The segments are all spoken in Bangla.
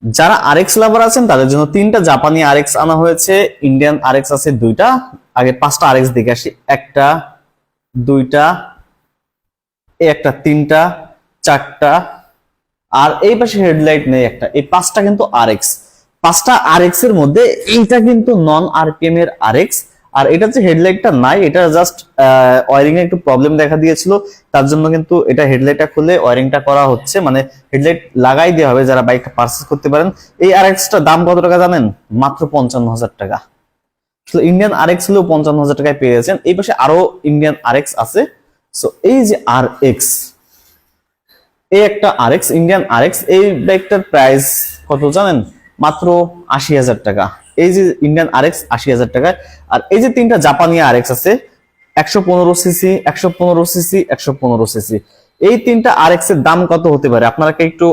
যারা আরএক্স লাভার আছেন তাদের জন্য 3টা জাপানি আরএক্স আনা হয়েছে, ইন্ডিয়ান আরএক্স আছে 2টা। আগে 5টা আরএক্স দেখে আসি। 1টা, 2টা, একটা, 3টা, 4টা, আর এই পাশে হেডলাইট নেই একটা। এই 5টা কিন্তু আরএক্স। 5টা আরএক্স এর মধ্যে এইটা কিন্তু নন আরপিএম এর আরএক্স, আর এটা যে হেডলাইটটা নাই, এটা জাস্ট ওয়্যারিং এ একটু প্রবলেম দেখা দিয়েছিল, তার জন্য কিন্তু এটা হেডলাইটটা খুলে ওয়্যারিংটা করা হচ্ছে, মানে হেডলাইট লাগাই দেওয়া হবে যারা বাইকটা পারচেজ করতে পারেন। এই আরএক্সটার দাম কত টাকা জানেন? মাত্র 55,000 টাকা। ইন্ডিয়ান আরএক্স হলেও 55,000 টাকায় পেয়ে যাচ্ছেন। এই পাশে আরো ইন্ডিয়ান আরএক্স আছে। সো এই যে আরএক্স, এই একটা আরএক্স, ইন্ডিয়ান আরএক্স, এই বাইকটার প্রাইস কত জানেন? মাত্র 80,000 টাকা। এই যে ইন্ডিয়ান আরএক্স 80,000 টাকায়। আর এই যে 3টা জাপানি আরএক্স আছে, 115 সিসি, 115 সিসি, 115 সিসি, এই 3টা আরএক্স এর দাম কত হতে পারে আপনারা কি একটু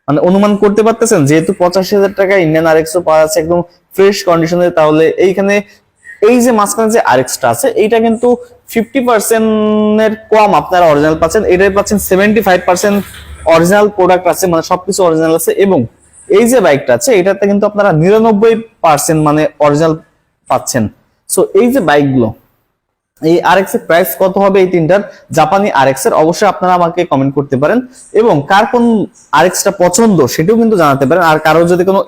মানে অনুমান করতে পারতেছেন? যেহেতু 85,000 টাকায় ইন্ডিয়ান আরএক্স ও পাওয়া যাচ্ছে একদম ফ্রেশ কন্ডিশনে, তাহলে এইখানে এই যে মাঝখানে যে আরএক্সটা আছে এইটা কিন্তু 50% এর কম আপনারা অরিজিনাল পাচ্ছেন, এটাই পাচ্ছেন 75% অরিজিনাল প্রোডাক্ট আছে, মানে সবকিছু অরিজিনাল আছে। এবং এই যে বাইকটা আছে এটাতে কিন্তু আপনারা 99% মানে অরিজিনাল পাচ্ছেন। সো এই যে বাইকগুলো, এই আরএক্স এর প্রাইস কত হবে এই 3টার জাপানি আরএক্স এর, অবশ্যই আপনারা আমাকে কমেন্ট করতে পারেন। এবং কার কোন আরএক্সটা পছন্দ সেটাও কিন্তু জানাতে পারেন। আর কারো যদি কোনো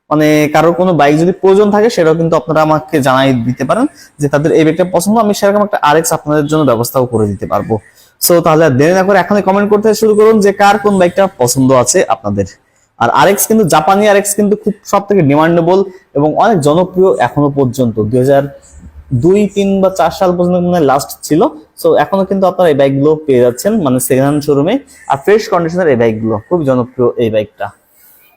মানে কারোর কোনো বাইক যদি প্রয়োজন থাকে সেটাও কিন্তু আপনারা আমাকে জানাই দিতে পারেন যে তাদের এই বাইকটা পছন্দ, আমি সেরকম একটা আরএক্স আপনাদের জন্য ব্যবস্থাও করে দিতে পারবো। সো তাহলে আর দেরি না করে এখনই কমেন্ট করতে শুরু করুন যে কার কোন বাইকটা পছন্দ আছে আপনাদের। আর আরএক্স কিন্তু জাপানি আরএক্স কিন্তু খুব সব থেকে ডিমান্ডেবল এবং অনেক জনপ্রিয় এখনো পর্যন্ত। 2002, 3 বা 4 সাল পর্যন্ত মানে লাস্ট ছিল। সো এখনো কিন্তু আপনারা এই বাইকগুলো পেয়ে যাচ্ছেন মানে সেকেন্ড হ্যান্ড শোরুমে, আর ফ্রেশ কন্ডিশনের এই বাইকগুলো খুব জনপ্রিয় এই বাইকটা।